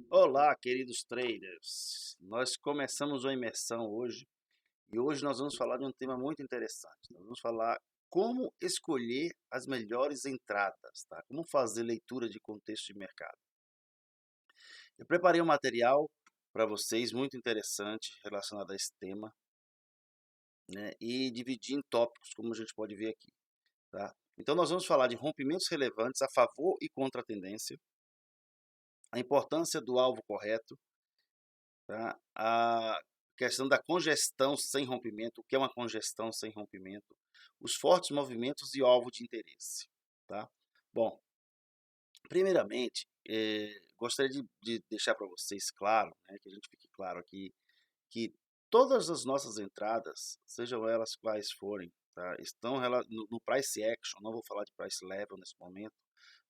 Olá, queridos traders. Nós começamos uma imersão hoje e hoje nós vamos falar de um tema muito interessante. Nós vamos falar como escolher as melhores entradas, tá? Como fazer leitura de contexto de mercado. Eu preparei um material para vocês muito interessante relacionado a esse tema, né? E dividi em tópicos, como a gente pode ver aqui, tá? Então nós vamos falar de rompimentos relevantes a favor e contra a tendência, a importância do alvo correto, tá? A questão da congestão sem rompimento, o que é uma congestão sem rompimento, os fortes movimentos e alvo de interesse. Tá? Bom, primeiramente, gostaria de deixar para vocês claro, né, que a gente fique claro aqui, que todas as nossas entradas, sejam elas quais forem, tá, estão no price action, não vou falar de price level nesse momento,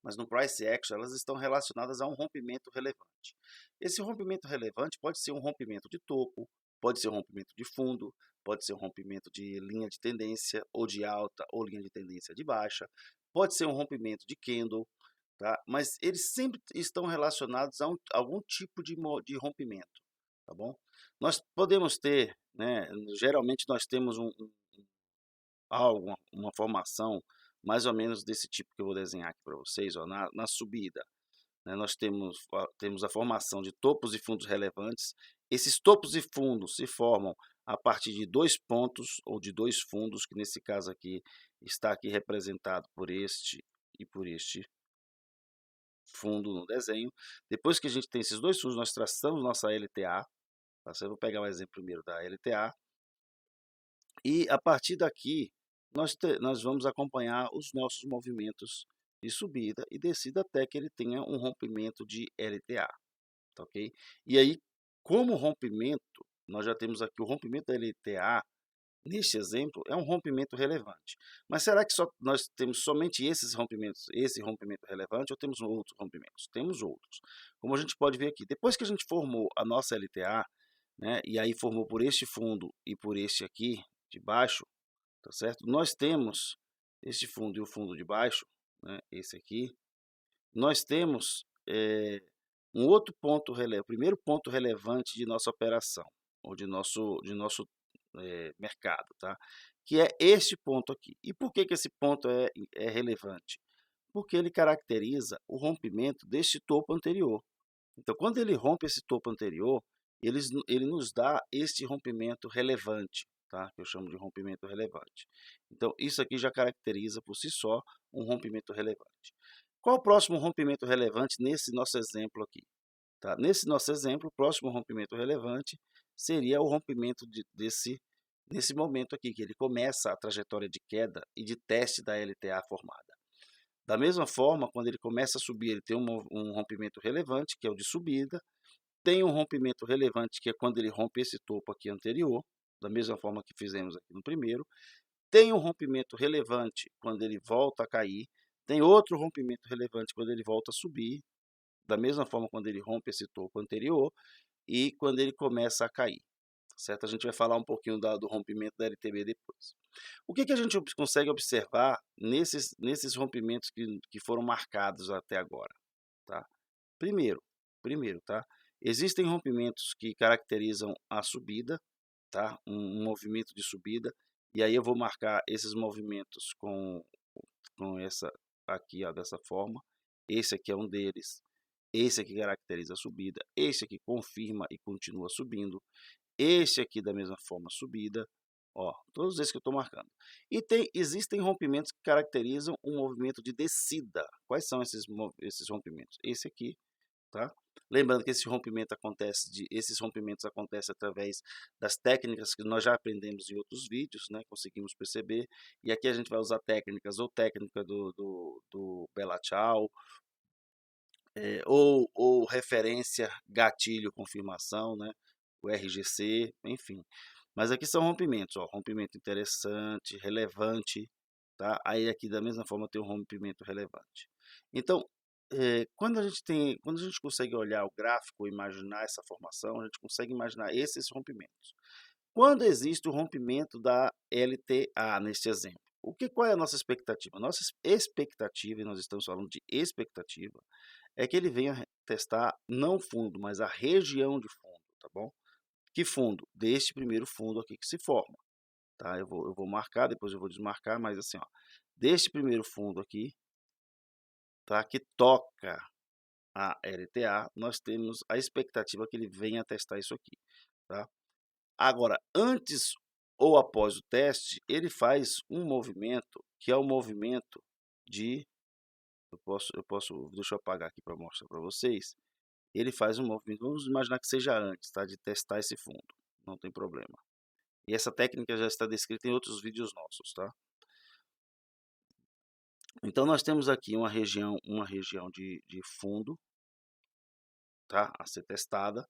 mas no price action elas estão relacionadas a um rompimento relevante. Esse rompimento relevante pode ser um rompimento de topo, pode ser um rompimento de fundo, pode ser um rompimento de linha de tendência ou de alta ou linha de tendência de baixa, pode ser um rompimento de candle, tá? Mas eles sempre estão relacionados a algum tipo de rompimento, tá bom? Nós podemos ter, né, geralmente nós temos algo, uma formação mais ou menos desse tipo que eu vou desenhar aqui para vocês, ó, na subida, né, nós temos a formação de topos e fundos relevantes. Esses topos e fundos se formam a partir de dois pontos ou de dois fundos, que nesse caso aqui está aqui representado por este e por este fundo no desenho. Depois que a gente tem esses dois fundos, nós traçamos nossa LTA. Tá? Eu vou pegar o exemplo primeiro da LTA. E a partir daqui, nós vamos acompanhar os nossos movimentos de subida e descida até que ele tenha um rompimento de LTA, tá ok? E aí, como rompimento, nós já temos aqui o rompimento da LTA, neste exemplo, é um rompimento relevante. Mas será que nós temos somente esses rompimentos, esse rompimento relevante, ou temos outros rompimentos? Temos outros. Como a gente pode ver aqui, depois que a gente formou a nossa LTA, né, e aí formou por este fundo e por este aqui, de baixo, tá certo? Nós temos este fundo e o fundo de baixo, né, esse aqui, nós temos um outro ponto relevante, o primeiro ponto relevante de nossa operação, ou de nosso mercado, tá? Que é este ponto aqui. E por que esse ponto é relevante? Porque ele caracteriza o rompimento deste topo anterior. Então, quando ele rompe esse topo anterior, ele nos dá este rompimento relevante, tá? Que eu chamo de rompimento relevante. Então, isso aqui já caracteriza por si só um rompimento relevante. Qual o próximo rompimento relevante nesse nosso exemplo aqui? Tá? Nesse nosso exemplo, o próximo rompimento relevante seria o rompimento nesse momento aqui, que ele começa a trajetória de queda e de teste da LTA formada. Da mesma forma, quando ele começa a subir, ele tem um rompimento relevante, que é o de subida, tem um rompimento relevante, que é quando ele rompe esse topo aqui anterior, da mesma forma que fizemos aqui no primeiro, tem um rompimento relevante quando ele volta a cair, tem outro rompimento relevante quando ele volta a subir, da mesma forma quando ele rompe esse topo anterior e quando ele começa a cair, certo? A gente vai falar um pouquinho do rompimento da LTB depois. O que a gente consegue observar nesses rompimentos que foram marcados até agora? Tá? Primeiro, tá? Existem rompimentos que caracterizam a subida, tá? Um movimento de subida, e aí eu vou marcar esses movimentos com essa aqui, ó, dessa forma. Esse aqui é um deles. Esse aqui caracteriza a subida. Esse aqui confirma e continua subindo. Esse aqui da mesma forma subida. Ó, todos esses que eu estou marcando. E existem rompimentos que caracterizam um movimento de descida. Quais são esses rompimentos? Esse aqui, tá? Lembrando que esses rompimentos acontecem através das técnicas que nós já aprendemos em outros vídeos, né? Conseguimos perceber. E aqui a gente vai usar técnicas, ou técnica do Bella Ciao, ou referência, gatilho, confirmação, né? O RGC, enfim. Mas aqui são rompimentos, ó, rompimento interessante, relevante, tá? Aí aqui da mesma forma tem um rompimento relevante. Então, quando a gente consegue olhar o gráfico e imaginar essa formação, a gente consegue imaginar esses rompimentos. Quando existe o rompimento da LTA, neste exemplo, qual é a nossa expectativa? Nossa expectativa, e nós estamos falando de expectativa, é que ele venha testar não o fundo, mas a região de fundo, tá bom? Que fundo? Deste primeiro fundo aqui que se forma, tá? Eu vou marcar, depois eu vou desmarcar, mas assim, ó, deste primeiro fundo aqui, tá? Que toca a LTA, nós temos a expectativa que ele venha testar isso aqui, tá? Agora, antes ou após o teste, ele faz um movimento, que é o movimento de... deixa eu apagar aqui para mostrar para vocês. Ele faz um movimento, vamos imaginar que seja antes, tá? De testar esse fundo, não tem problema. E essa técnica já está descrita em outros vídeos nossos, tá? Então, nós temos aqui uma região de fundo, tá? A ser testada.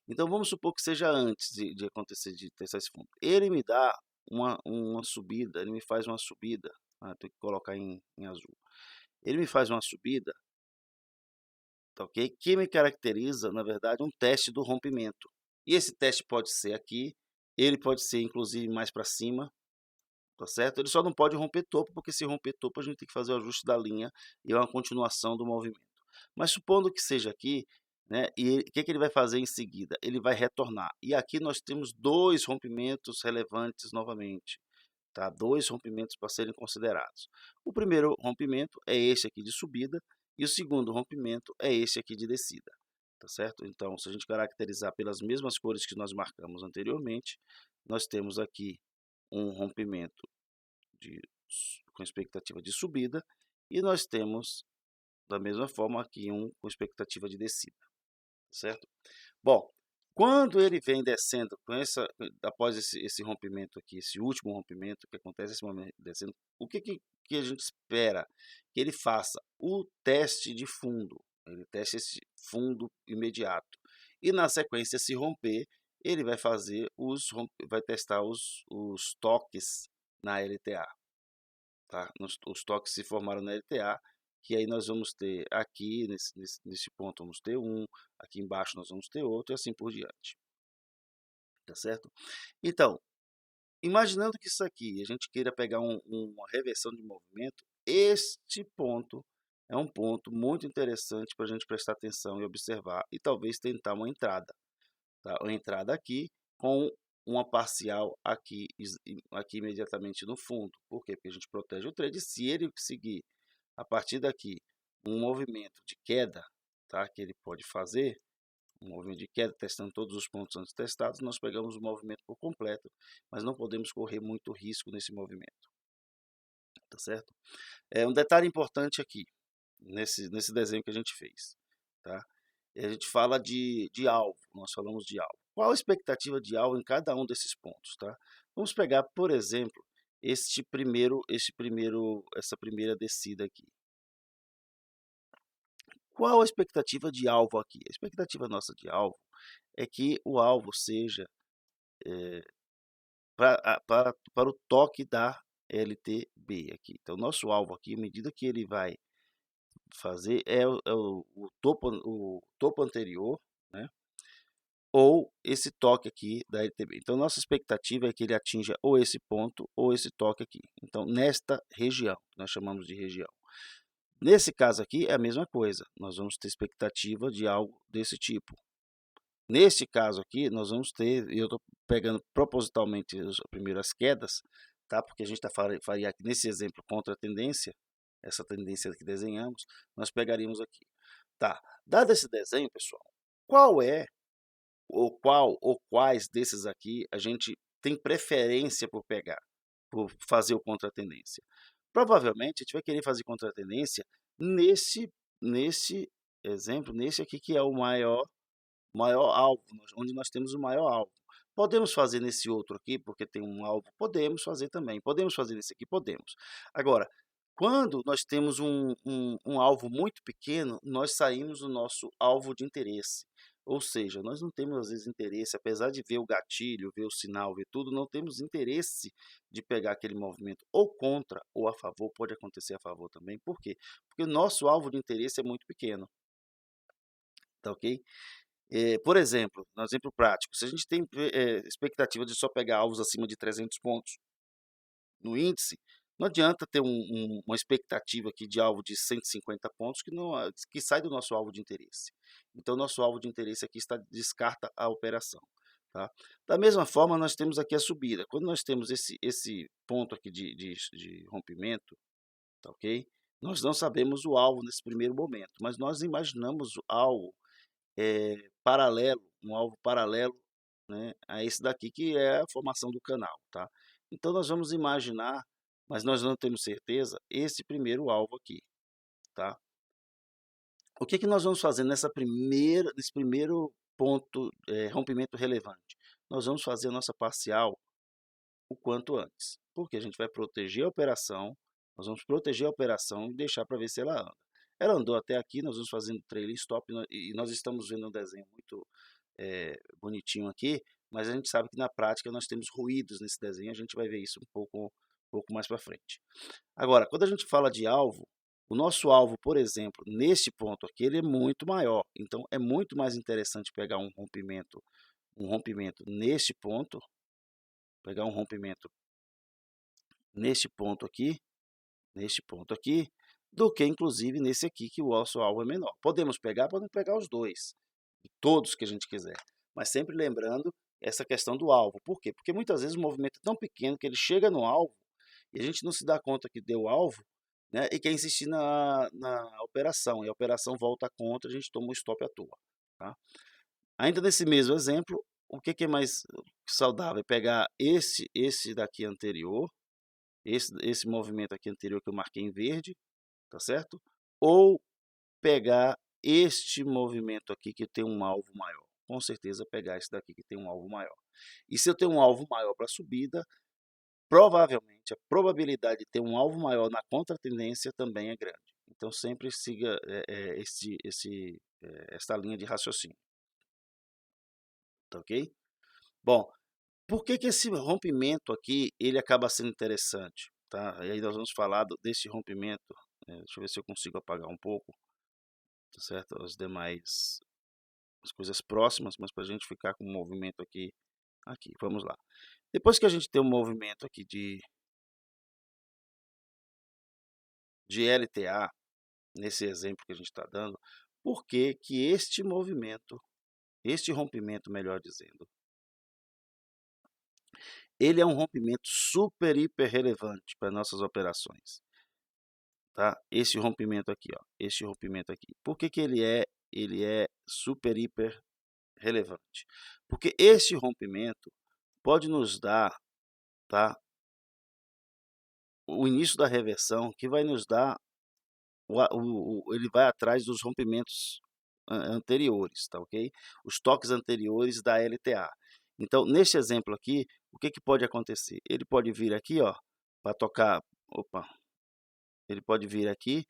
Então, vamos supor que seja antes de acontecer, de testar esse fundo. Ele me dá uma subida, ele me faz uma subida, tenho que colocar em azul. Ele me faz uma subida, tá ok? Que me caracteriza, na verdade, um teste do rompimento. E esse teste pode ser aqui, ele pode ser, inclusive, mais para cima, tá certo? Ele só não pode romper topo, porque se romper topo, a gente tem que fazer o ajuste da linha e é uma continuação do movimento. Mas supondo que seja aqui, né? E o que ele vai fazer em seguida? Ele vai retornar. E aqui nós temos dois rompimentos relevantes novamente, tá? Dois rompimentos para serem considerados. O primeiro rompimento é este aqui de subida e o segundo rompimento é este aqui de descida, tá certo? Então, se a gente caracterizar pelas mesmas cores que nós marcamos anteriormente, nós temos aqui um rompimento com expectativa de subida e nós temos, da mesma forma, aqui um com expectativa de descida, certo? Bom, quando ele vem descendo, após esse rompimento aqui, esse último rompimento que acontece, esse momento descendo, o que a gente espera? Que ele faça o teste de fundo, ele teste esse fundo imediato. E na sequência, se romper, ele vai fazer vai testar os toques na LTA. Tá? Os toques se formaram na LTA, que aí nós vamos ter aqui, nesse ponto vamos ter um, aqui embaixo nós vamos ter outro, e assim por diante. Tá certo? Então, imaginando que isso aqui, a gente queira pegar uma reversão de movimento, este ponto é um ponto muito interessante para a gente prestar atenção e observar, e talvez tentar uma entrada. Tá? Uma entrada aqui com uma parcial aqui imediatamente no fundo. Por quê? Porque a gente protege o trade. Se ele seguir a partir daqui um movimento de queda, tá? Que ele pode fazer, um movimento de queda, testando todos os pontos antes testados, nós pegamos o movimento por completo, mas não podemos correr muito risco nesse movimento. Tá certo? Um detalhe importante aqui, nesse desenho que a gente fez, tá? A gente fala de alvo, nós falamos de alvo. Qual a expectativa de alvo em cada um desses pontos, tá? Vamos pegar, por exemplo, essa primeira descida aqui. Qual a expectativa de alvo aqui? A expectativa nossa de alvo é que o alvo seja para o toque da LTB aqui. Então, nosso alvo aqui, à medida que ele vai fazer, é o topo anterior, né? Ou esse toque aqui da LTB. Então, nossa expectativa é que ele atinja ou esse ponto ou esse toque aqui. Então, nesta região, nós chamamos de região. Nesse caso aqui, é a mesma coisa. Nós vamos ter expectativa de algo desse tipo. Neste caso aqui, nós vamos ter, eu estou pegando propositalmente as primeiras quedas, tá? Porque a gente faria aqui nesse exemplo contra a tendência, essa tendência que desenhamos, nós pegaríamos aqui. Tá, dado esse desenho, pessoal, qual é ou quais desses aqui a gente tem preferência por pegar, por fazer o contra-tendência? Provavelmente a gente vai querer fazer contra-tendência nesse exemplo, nesse aqui que é o maior alvo, onde nós temos o maior alvo. Podemos fazer nesse outro aqui, porque tem um alvo? Podemos fazer também. Podemos fazer nesse aqui? Podemos. Agora, quando nós temos um alvo muito pequeno, nós saímos do nosso alvo de interesse. Ou seja, nós não temos, às vezes, interesse, apesar de ver o gatilho, ver o sinal, ver tudo, não temos interesse de pegar aquele movimento ou contra ou a favor, pode acontecer a favor também. Por quê? Porque o nosso alvo de interesse é muito pequeno. Tá ok? Por exemplo, no exemplo prático, se a gente tem expectativa de só pegar alvos acima de 300 pontos no índice, Não adianta ter uma expectativa aqui de alvo de 150 pontos que sai do nosso alvo de interesse. Então, nosso alvo de interesse aqui descarta a operação, tá? Da mesma forma, nós temos aqui a subida. Quando nós temos esse ponto aqui de rompimento, tá ok? Nós não sabemos o alvo nesse primeiro momento, mas nós imaginamos algo paralelo, um alvo paralelo, né, a esse daqui que é a formação do canal, tá? Então nós vamos imaginar, mas nós não temos certeza, esse primeiro alvo aqui, tá? O que que nós vamos fazer nesse primeiro ponto, rompimento relevante? Nós vamos fazer a nossa parcial o quanto antes, porque a gente vai proteger a operação, nós vamos proteger a operação e deixar para ver se ela anda. Ela andou até aqui, nós vamos fazendo trailing stop e nós estamos vendo um desenho muito bonitinho aqui, mas a gente sabe que na prática nós temos ruídos nesse desenho, a gente vai ver isso um pouco mais para frente. Agora, quando a gente fala de alvo, o nosso alvo, por exemplo, neste ponto aqui, ele é muito maior, então é muito mais interessante pegar um rompimento neste ponto, pegar um rompimento neste ponto aqui, do que inclusive nesse aqui que o nosso alvo é menor. Podemos pegar os dois, todos que a gente quiser, mas sempre lembrando essa questão do alvo. Por quê? Porque muitas vezes o movimento é tão pequeno que ele chega no alvo e a gente não se dá conta que deu alvo, né, e quer insistir na operação, e a operação volta contra, a gente toma um stop à toa. Tá? Ainda nesse mesmo exemplo, o que é mais saudável? É pegar esse daqui anterior, esse movimento aqui anterior que eu marquei em verde, tá certo? Ou pegar este movimento aqui que tem um alvo maior. Com certeza pegar esse daqui que tem um alvo maior. E se eu tenho um alvo maior para subida, provavelmente a probabilidade de ter um alvo maior na contratendência também é grande. Então sempre siga esta linha de raciocínio. Tá ok? Bom, por que esse rompimento aqui ele acaba sendo interessante? Tá? E aí nós vamos falar desse rompimento. Deixa eu ver se eu consigo apagar um pouco, tá certo? As coisas próximas, mas para a gente ficar com o movimento aqui, vamos lá. Depois que a gente tem um movimento aqui de LTA, nesse exemplo que a gente está dando, por que que este rompimento, melhor dizendo, ele é um rompimento super, hiper relevante para nossas operações, tá? Esse rompimento aqui, ó, este rompimento aqui. Por que que ele é super, hiper relevante? Porque esse rompimento pode nos dar, tá, o início da reversão, que vai nos dar ele vai atrás dos rompimentos anteriores, tá ok? Os toques anteriores da LTA. Então, neste exemplo aqui, o que que pode acontecer? Ele pode vir aqui, ó, para tocar, ele pode vir aqui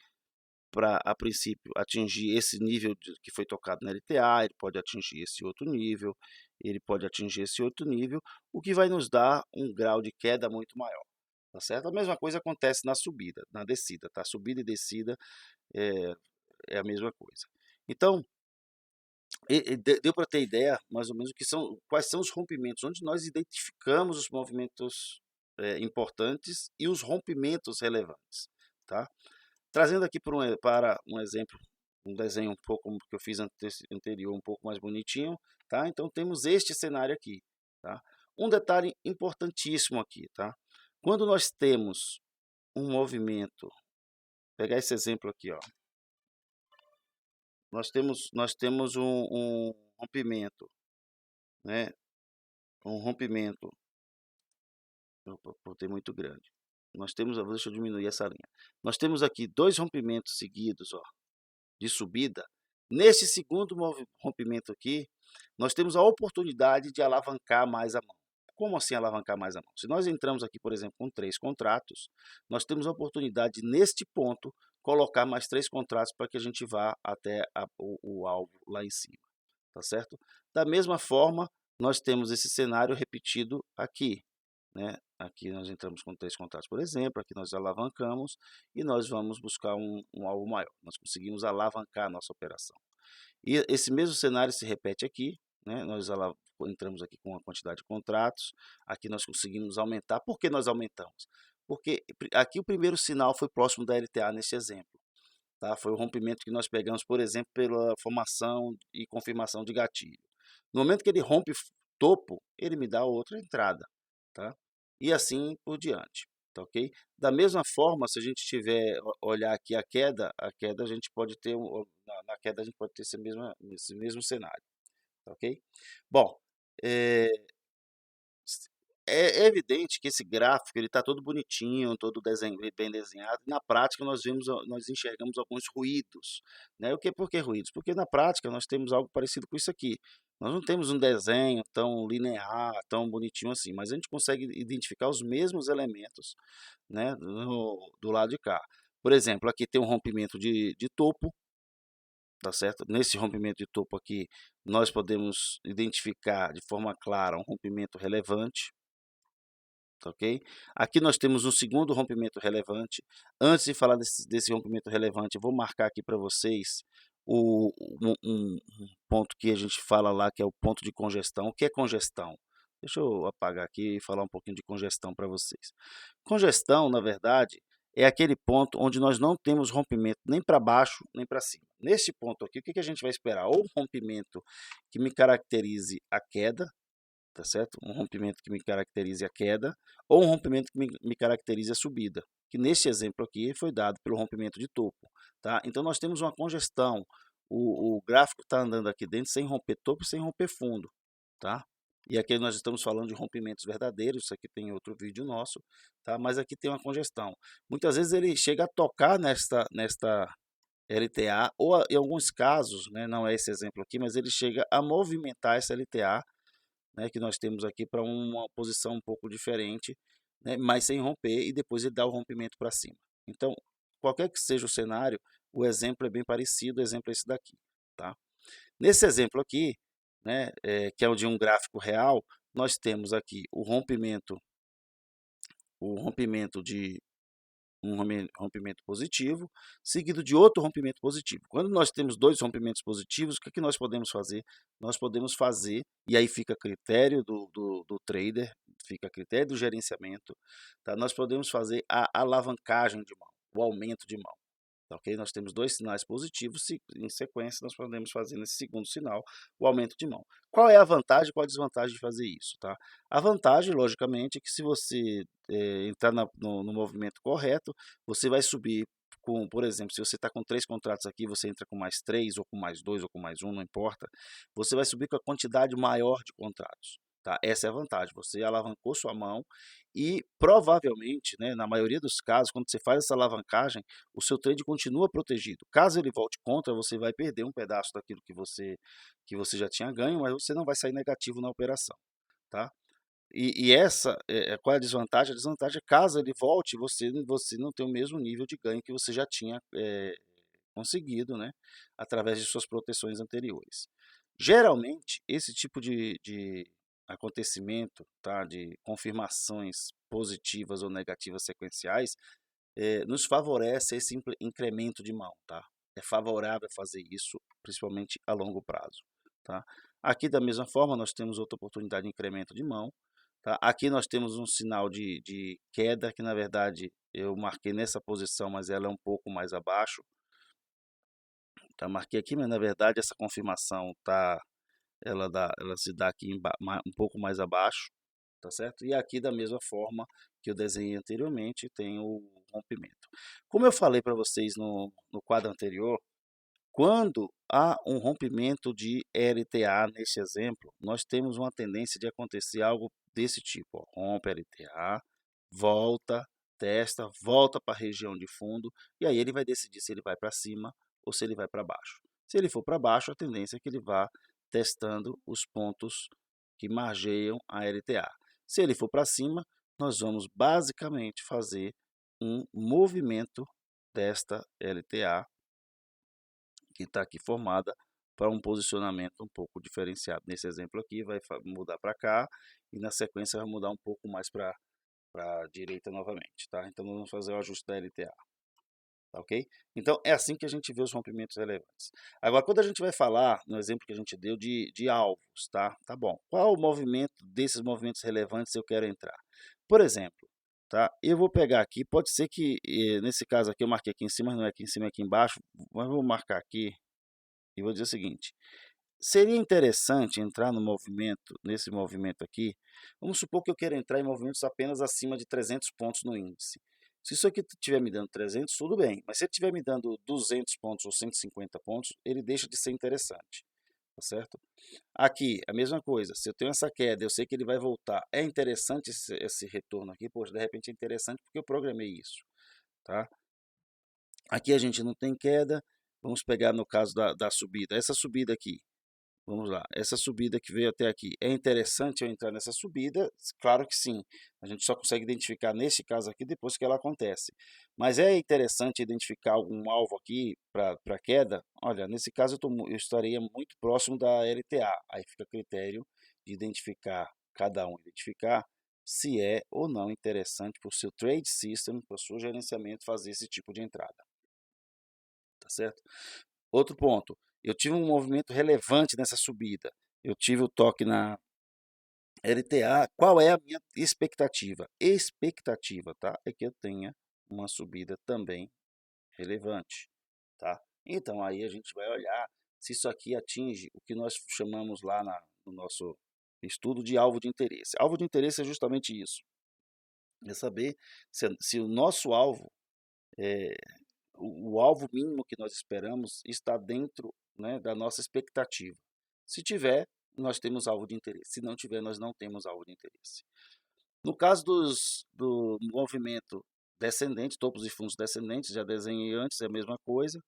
para, a princípio, atingir esse nível que foi tocado na LTA, ele pode atingir esse outro nível, ele pode atingir esse outro nível, o que vai nos dar um grau de queda muito maior, tá certo? A mesma coisa acontece na subida, na descida, tá? Subida e descida é, é a mesma coisa. Então, deu para ter ideia, mais ou menos, quais são os rompimentos, onde nós identificamos os movimentos importantes e os rompimentos relevantes, tá? Trazendo aqui para um exemplo, um desenho um pouco que eu fiz anterior, um pouco mais bonitinho, tá? Então temos este cenário aqui, tá? Um detalhe importantíssimo aqui, tá? Quando nós temos um movimento, pegar esse exemplo aqui, ó. Nós temos um rompimento, né? Um rompimento, opa, botei muito grande. Deixa eu diminuir essa linha. Nós temos aqui dois rompimentos seguidos, ó, de subida. Nesse segundo rompimento aqui, nós temos a oportunidade de alavancar mais a mão. Como assim alavancar mais a mão? Se nós entramos aqui, por exemplo, com 3 contratos, nós temos a oportunidade, neste ponto, colocar mais 3 contratos para que a gente vá até o alvo lá em cima, tá certo? Da mesma forma, nós temos esse cenário repetido aqui, né? Aqui nós entramos com 3 contratos, por exemplo, aqui nós alavancamos e nós vamos buscar um alvo maior. Nós conseguimos alavancar a nossa operação. E esse mesmo cenário se repete aqui, né? Nós entramos aqui com uma quantidade de contratos, aqui nós conseguimos aumentar. Por que nós aumentamos? Porque aqui o primeiro sinal foi próximo da LTA nesse exemplo, tá? Foi o rompimento que nós pegamos, por exemplo, pela formação e confirmação de gatilho. No momento que ele rompe topo, ele me dá outra entrada, tá? E assim por diante, tá ok? Da mesma forma, se a gente tiver olhar aqui a queda a gente pode ter na queda a gente pode ter esse mesmo cenário, tá ok? Bom, é, é evidente que esse gráfico ele está todo bonitinho, todo bem desenhado. Na prática, nós enxergamos alguns ruídos, né? Por que ruídos? Porque na prática nós temos algo parecido com isso aqui. Nós não temos um desenho tão linear, tão bonitinho assim, mas a gente consegue identificar os mesmos elementos, né, do lado de cá. Por exemplo, aqui tem um rompimento de topo, tá certo? Nesse rompimento de topo aqui, nós podemos identificar de forma clara um rompimento relevante, tá ok? Aqui nós temos um segundo rompimento relevante. Antes de falar desse rompimento relevante, eu vou marcar aqui para vocês um ponto que a gente fala lá, que é o ponto de congestão. O que é congestão? Deixa eu apagar aqui e falar um pouquinho de congestão para vocês. Congestão, na verdade, é aquele ponto onde nós não temos rompimento nem para baixo nem para cima. Nesse ponto aqui, o que a gente vai esperar? Ou um rompimento que me caracterize a queda, tá certo? Um rompimento que me caracterize a queda, ou um rompimento que me caracterize a subida, que nesse exemplo aqui foi dado pelo rompimento de topo, tá? Então nós temos uma congestão, o gráfico está andando aqui dentro sem romper topo e sem romper fundo, tá? E aqui nós estamos falando de rompimentos verdadeiros, isso aqui tem outro vídeo nosso, tá? Mas aqui tem uma congestão. Muitas vezes ele chega a tocar nesta LTA, ou em alguns casos, né, não é esse exemplo aqui, mas ele chega a movimentar essa LTA, né, que nós temos aqui para uma posição um pouco diferente, né, mas sem romper, e depois ele dá o rompimento para cima. Então, qualquer que seja o cenário, o exemplo é bem parecido, o exemplo é esse daqui, tá? Nesse exemplo aqui, né, que é o de um gráfico real, nós temos aqui o rompimento de um rompimento positivo, seguido de outro rompimento positivo. Quando nós temos dois rompimentos positivos, o que, que nós podemos fazer? Nós podemos fazer, e aí fica a critério do trader, fica a critério do gerenciamento, tá? Nós podemos fazer a alavancagem de mão, o aumento de mão. Tá ok? Nós temos dois sinais positivos, em sequência nós podemos fazer nesse segundo sinal o aumento de mão. Qual é a vantagem e qual a desvantagem de fazer isso? Tá? A vantagem, logicamente, é que se você entrar no movimento correto, você vai subir com, por exemplo, se você está com 3 contratos aqui, você entra com mais 3, ou com mais 2, ou com mais 1, não importa, você vai subir com a quantidade maior de contratos. Tá? Essa é a vantagem, você alavancou sua mão e provavelmente, né, na maioria dos casos, quando você faz essa alavancagem, o seu trade continua protegido. Caso ele volte contra, você vai perder um pedaço daquilo que você já tinha ganho, mas você não vai sair negativo na operação, tá? E essa, qual é a desvantagem? A desvantagem é caso ele volte, você não tem o mesmo nível de ganho que você já tinha conseguido, né, através de suas proteções anteriores. Geralmente, esse tipo de acontecimento, tá, de confirmações positivas ou negativas sequenciais, nos favorece esse incremento de mão, tá? É favorável fazer isso, principalmente a longo prazo, tá? Aqui, da mesma forma, nós temos outra oportunidade de incremento de mão, tá? Aqui nós temos um sinal de queda, que na verdade eu marquei nessa posição, mas ela é um pouco mais abaixo, tá? Marquei aqui, mas na verdade essa confirmação ela se dá aqui um pouco mais abaixo, tá certo? E aqui da mesma forma que eu desenhei anteriormente, tem o rompimento. Como eu falei para vocês no quadro anterior, quando há um rompimento de LTA nesse exemplo, nós temos uma tendência de acontecer algo desse tipo, ó, rompe LTA, volta, testa, volta para a região de fundo, e aí ele vai decidir se ele vai para cima ou se ele vai para baixo. Se ele for para baixo, a tendência é que ele vá testando os pontos que margeiam a LTA. Se ele for para cima, nós vamos basicamente fazer um movimento desta LTA, que está aqui formada, para um posicionamento um pouco diferenciado. Nesse exemplo aqui, vai mudar para cá, e na sequência vai mudar um pouco mais para a direita novamente, tá? Então, nós vamos fazer o ajuste da LTA, tá ok? Então, é assim que a gente vê os rompimentos relevantes. Agora, quando a gente vai falar, no exemplo que a gente deu, de alvos, tá? Tá bom. Qual o movimento desses movimentos relevantes eu quero entrar? Por exemplo, tá? Eu vou pegar aqui, pode ser que nesse caso aqui eu marquei aqui em cima, não é aqui em cima, é aqui embaixo, mas vou marcar aqui e vou dizer o seguinte: seria interessante entrar no movimento, nesse movimento aqui, vamos supor que eu queira entrar em movimentos apenas acima de 300 pontos no índice. Se isso aqui estiver me dando 300, tudo bem, mas se ele estiver me dando 200 pontos ou 150 pontos, ele deixa de ser interessante, tá certo? Aqui, a mesma coisa, se eu tenho essa queda, eu sei que ele vai voltar, é interessante esse retorno aqui, poxa, de repente é interessante porque eu programei isso, tá? Aqui a gente não tem queda, vamos pegar no caso da subida, essa subida aqui, vamos lá, essa subida que veio até aqui, é interessante eu entrar nessa subida? Claro que sim, a gente só consegue identificar nesse caso aqui depois que ela acontece. Mas é interessante identificar algum alvo aqui para queda? Olha, nesse caso eu estaria muito próximo da LTA, aí fica a critério de identificar, cada um identificar se é ou não interessante para o seu trade system, para o seu gerenciamento fazer esse tipo de entrada, tá certo? Outro ponto, eu tive um movimento relevante nessa subida. Eu tive o toque na LTA. Qual é a minha expectativa? Expectativa, tá? É que eu tenha uma subida também relevante, tá? Então aí a gente vai olhar se isso aqui atinge o que nós chamamos lá no nosso estudo de alvo de interesse. Alvo de interesse é justamente isso. É saber se o nosso alvo é, o alvo mínimo que nós esperamos está dentro, né, da nossa expectativa. Se tiver, nós temos alvo de interesse. Se não tiver, nós não temos alvo de interesse. No caso do movimento descendente, topos e fundos descendentes, já desenhei antes, é a mesma coisa,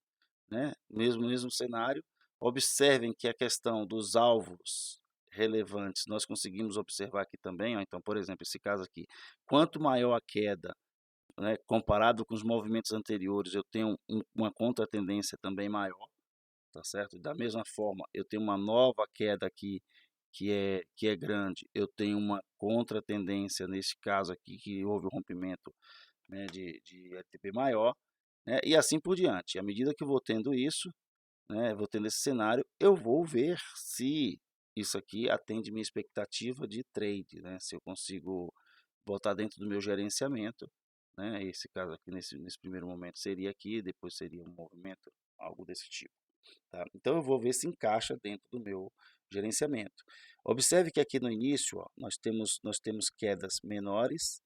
né? Mesmo cenário. Observem que a questão dos alvos relevantes, nós conseguimos observar aqui também. Ó. Então, por exemplo, esse caso aqui, quanto maior a queda, né, comparado com os movimentos anteriores, eu tenho uma contratendência também maior, tá certo? Da mesma forma, eu tenho uma nova queda aqui que é grande, eu tenho uma contratendência nesse caso aqui que houve o rompimento, né, de LTP maior, né, e assim por diante. À medida que eu vou tendo isso, né, vou tendo esse cenário, eu vou ver se isso aqui atende minha expectativa de trade, né, se eu consigo botar dentro do meu gerenciamento, né? Esse caso aqui, nesse primeiro momento, seria aqui, depois seria um movimento, algo desse tipo. Tá? Então, eu vou ver se encaixa dentro do meu gerenciamento. Observe que aqui no início, ó, nós temos quedas menores,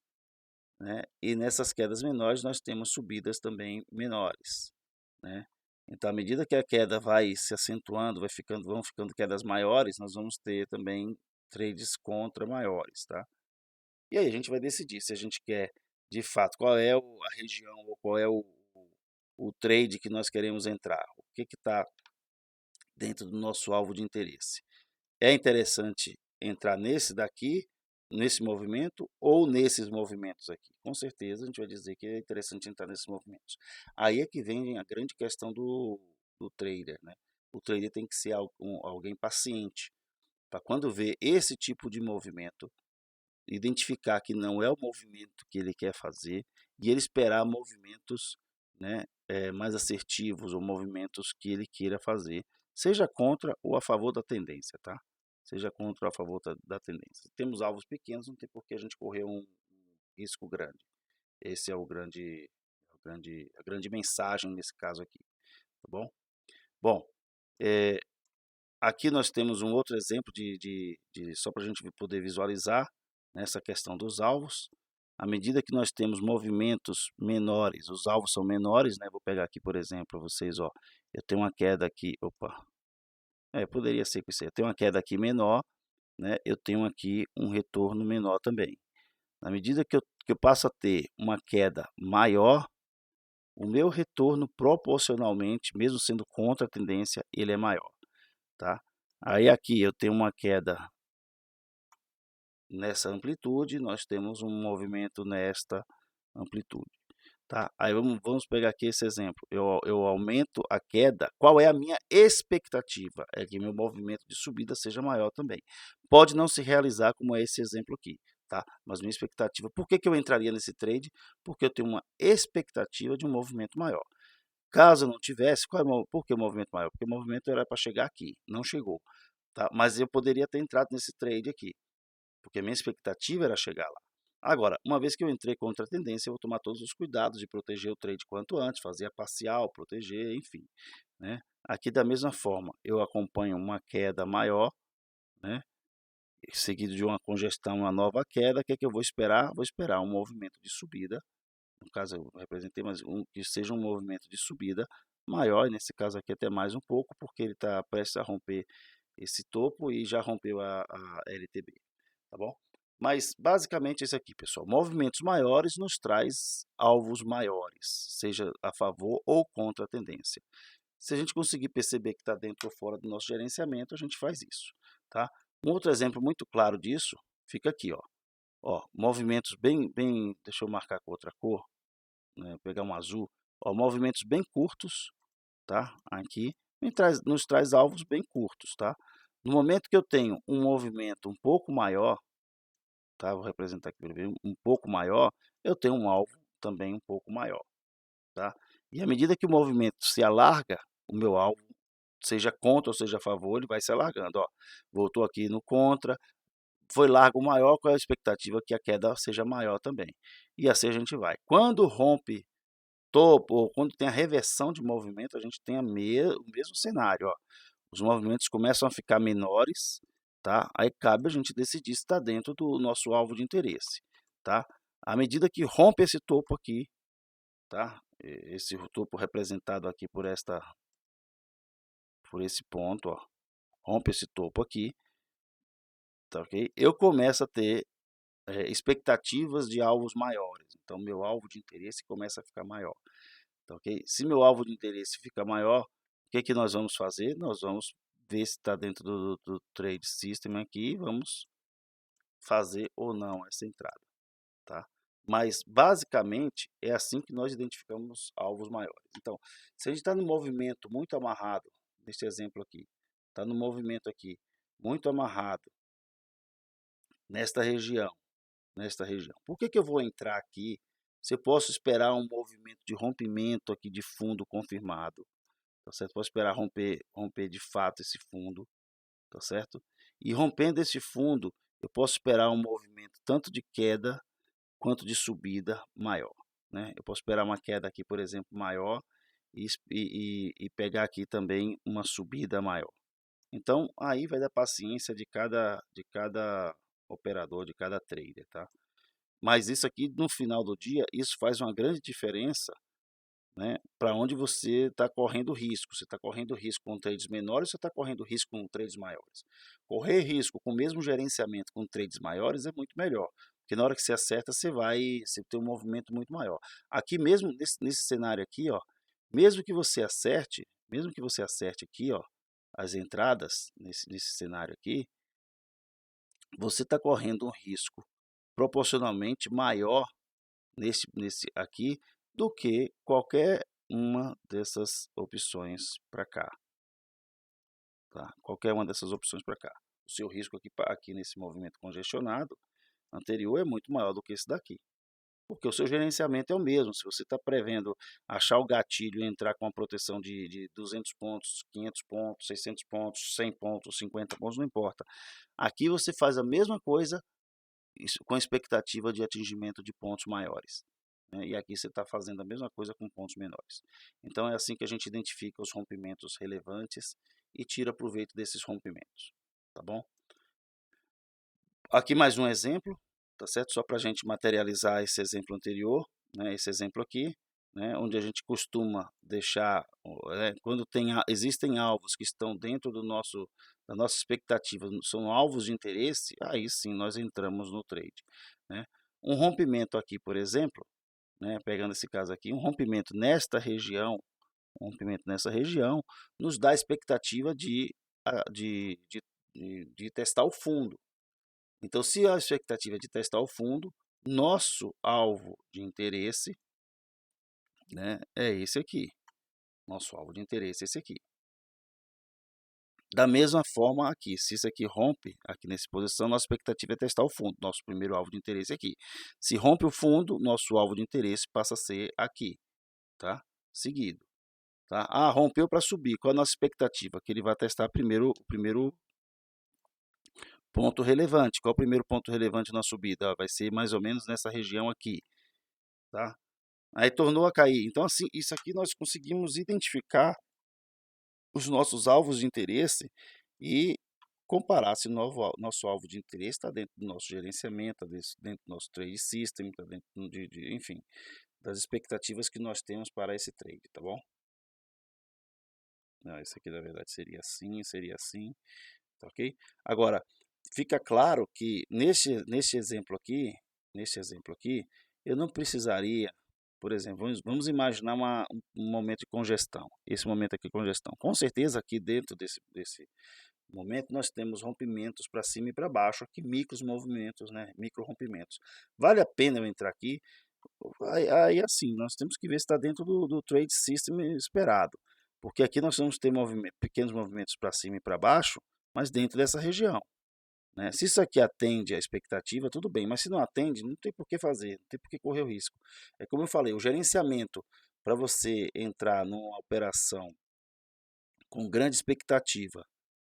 né? E nessas quedas menores, nós temos subidas também menores, né? Então, à medida que a queda vai se acentuando, vão ficando quedas maiores, nós vamos ter também trades contra maiores, tá? E aí a gente vai decidir se a gente quer, de fato, qual é a região ou qual é o trade que nós queremos entrar. O que está dentro do nosso alvo de interesse. É interessante entrar nesse daqui, nesse movimento ou nesses movimentos aqui. Com certeza a gente vai dizer que é interessante entrar nesses movimentos. Aí é que vem a grande questão do trader, né? O trader tem que ser alguém paciente, para quando vê esse tipo de movimento, identificar que não é o movimento que ele quer fazer e ele esperar movimentos, né, mais assertivos ou movimentos que ele queira fazer, seja contra ou a favor da tendência, tá? Seja contra ou a favor da tendência. Temos alvos pequenos, não tem por que a gente correr um risco grande. Esse é a grande mensagem nesse caso aqui, tá bom? Bom, aqui nós temos um outro exemplo só para a gente poder visualizar nessa questão dos alvos. À medida que nós temos movimentos menores, os alvos são menores, né? Vou pegar aqui, por exemplo, vocês, ó, eu tenho uma queda aqui, opa, poderia ser com isso aí. Eu tenho uma queda aqui menor, né? Eu tenho aqui um retorno menor também. Na medida que eu passo a ter uma queda maior, o meu retorno proporcionalmente, mesmo sendo contra a tendência, ele é maior, tá? Aí aqui eu tenho uma queda nessa amplitude, nós temos um movimento nesta amplitude, tá? Aí vamos pegar aqui esse exemplo. Eu aumento a queda. Qual é a minha expectativa? É que meu movimento de subida seja maior também. Pode não se realizar como é esse exemplo aqui, tá? Mas minha expectativa. Por que eu entraria nesse trade? Porque eu tenho uma expectativa de um movimento maior. Caso eu não tivesse, por que o movimento maior? Porque o movimento era para chegar aqui, não chegou, tá? Mas eu poderia ter entrado nesse trade aqui, porque a minha expectativa era chegar lá. Agora, uma vez que eu entrei contra a tendência, eu vou tomar todos os cuidados de proteger o trade quanto antes, fazer a parcial, proteger, enfim, né. Aqui da mesma forma, eu acompanho uma queda maior, né, seguido de uma congestão, uma nova queda, o que é que eu vou esperar? Vou esperar um movimento de subida, no caso eu representei, mas que seja um movimento de subida maior, e nesse caso aqui até mais um pouco, porque ele está prestes a romper esse topo e já rompeu a LTB, tá bom? Mas basicamente esse aqui, pessoal, movimentos maiores nos traz alvos maiores, seja a favor ou contra a tendência. Se a gente conseguir perceber que está dentro ou fora do nosso gerenciamento, a gente faz isso, tá? Um outro exemplo muito claro disso fica aqui, ó. Ó, movimentos bem, deixa eu marcar com outra cor, né, pegar um azul, ó, movimentos bem curtos, tá? Aqui nos traz alvos bem curtos, tá? No momento que eu tenho um movimento um pouco maior, tá? Vou representar aqui um pouco maior, eu tenho um alvo também um pouco maior, tá? E à medida que o movimento se alarga, o meu alvo, seja contra ou seja a favor, ele vai se alargando, ó. Voltou aqui no contra, foi largo maior, qual é a expectativa? Que a queda seja maior também. E assim a gente vai. Quando rompe topo ou quando tem a reversão de movimento, a gente tem o mesmo cenário, ó. Os movimentos começam a ficar menores, tá? Aí cabe a gente decidir se está dentro do nosso alvo de interesse, tá? À medida que rompe esse topo aqui, tá? Esse topo representado aqui por esse ponto, ó, rompe esse topo aqui, tá ok? Eu começo a ter expectativas de alvos maiores, então meu alvo de interesse começa a ficar maior, tá ok? Se meu alvo de interesse fica maior, o que que nós vamos fazer? Nós vamos ver se está dentro do Trade System aqui e vamos fazer ou não essa entrada, tá? Mas basicamente é assim que nós identificamos alvos maiores. Então, se a gente está no movimento muito amarrado, nesse exemplo aqui, está no movimento aqui muito amarrado nesta região, Por que que eu vou entrar aqui se eu posso esperar um movimento de rompimento aqui de fundo confirmado, tá certo? Posso esperar romper de fato esse fundo, tá certo? E rompendo esse fundo, eu posso esperar um movimento tanto de queda quanto de subida maior, né? Eu posso esperar uma queda aqui, por exemplo, maior e pegar aqui também uma subida maior. Então, aí vai da paciência de cada operador, de cada trader, tá? Mas isso aqui, no final do dia, isso faz uma grande diferença, né, para onde você está correndo risco. Você está correndo risco com trades menores ou você está correndo risco com trades maiores? Correr risco com o mesmo gerenciamento com trades maiores é muito melhor, porque na hora que você acerta, você tem um movimento muito maior. Aqui mesmo, nesse cenário aqui, ó, mesmo que você acerte aqui, ó, as entradas nesse cenário aqui, você está correndo um risco proporcionalmente maior nesse aqui do que qualquer uma dessas opções para cá, tá? Qualquer uma dessas opções para cá. O seu risco aqui nesse movimento congestionado anterior é muito maior do que esse daqui, porque o seu gerenciamento é o mesmo. Se você está prevendo achar o gatilho e entrar com uma proteção de 200 pontos, 500 pontos, 600 pontos, 100 pontos, 50 pontos, não importa. Aqui você faz a mesma coisa com a expectativa de atingimento de pontos maiores, né? E aqui você está fazendo a mesma coisa com pontos menores. Então é assim que a gente identifica os rompimentos relevantes e tira proveito desses rompimentos, tá bom? Aqui mais um exemplo, tá certo? Só para a gente materializar esse exemplo anterior, né? Esse exemplo aqui, né? Onde a gente costuma deixar, quando existem alvos que estão dentro da nossa expectativa, são alvos de interesse, aí sim nós entramos no trade, né? Um rompimento aqui, por exemplo, né? Pegando esse caso aqui, um rompimento nessa região, nos dá a expectativa de testar o fundo. Então, se a expectativa é de testar o fundo, nosso alvo de interesse, né, é esse aqui. Nosso alvo de interesse é esse aqui. Da mesma forma aqui, se isso aqui rompe, aqui nessa posição, nossa expectativa é testar o fundo. Nosso primeiro alvo de interesse é aqui. Se rompe o fundo, nosso alvo de interesse passa a ser aqui, tá? Seguido. Tá? Ah, rompeu para subir. Qual a nossa expectativa? Que ele vai testar primeiro ponto relevante. Qual é o primeiro ponto relevante na subida? Vai ser mais ou menos nessa região aqui, tá? Aí tornou a cair. Então, assim, isso aqui nós conseguimos identificar os nossos alvos de interesse e comparar se o nosso alvo de interesse está dentro do nosso gerenciamento, está dentro do nosso trade system, está dentro enfim, das expectativas que nós temos para esse trade, tá bom? Não, esse aqui na verdade seria assim, tá ok? Agora, fica claro que nesse exemplo aqui, eu não precisaria, por exemplo, vamos imaginar um momento de congestão, esse momento aqui de congestão. Com certeza aqui dentro desse momento nós temos rompimentos para cima e para baixo, aqui micros movimentos, né, micro rompimentos. Vale a pena eu entrar aqui? Aí assim, nós temos que ver se está dentro do trade system esperado, porque aqui nós vamos ter pequenos movimentos para cima e para baixo, mas dentro dessa região, né? Se isso aqui atende à expectativa, tudo bem, mas se não atende, não tem por que fazer, não tem por que correr o risco. É como eu falei, o gerenciamento para você entrar numa operação com grande expectativa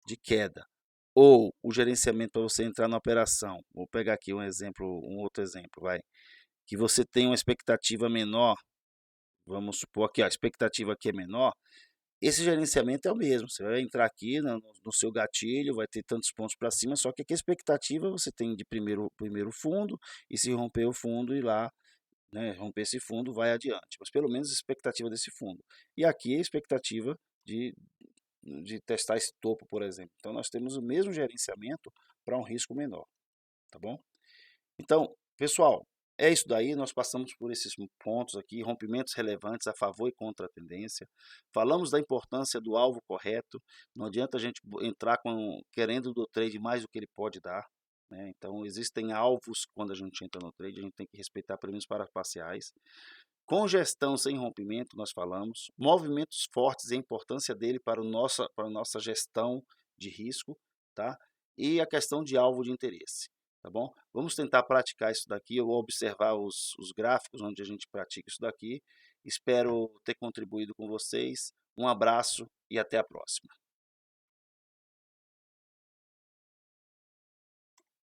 de queda, ou o gerenciamento para você entrar na operação, vou pegar aqui um outro exemplo, que você tem uma expectativa menor, vamos supor que a expectativa aqui é menor, esse gerenciamento é o mesmo, você vai entrar aqui no seu gatilho, vai ter tantos pontos para cima, só que aqui a expectativa você tem de primeiro fundo, e se romper o fundo e lá, né, romper esse fundo, vai adiante, mas pelo menos a expectativa desse fundo. E aqui a expectativa de testar esse topo, por exemplo. Então nós temos o mesmo gerenciamento para um risco menor, tá bom? Então, pessoal, é isso daí, nós passamos por esses pontos aqui, rompimentos relevantes a favor e contra a tendência. Falamos da importância do alvo correto, não adianta a gente entrar querendo do trade mais do que ele pode dar, né? Então, existem alvos quando a gente entra no trade, a gente tem que respeitar pelo menos para parciais. Congestão sem rompimento, nós falamos. Movimentos fortes e a importância dele para a nossa gestão de risco, tá? E a questão de alvo de interesse, tá bom? Vamos tentar praticar isso daqui, eu vou observar os gráficos onde a gente pratica isso daqui. Espero ter contribuído com vocês. Um abraço e até a próxima.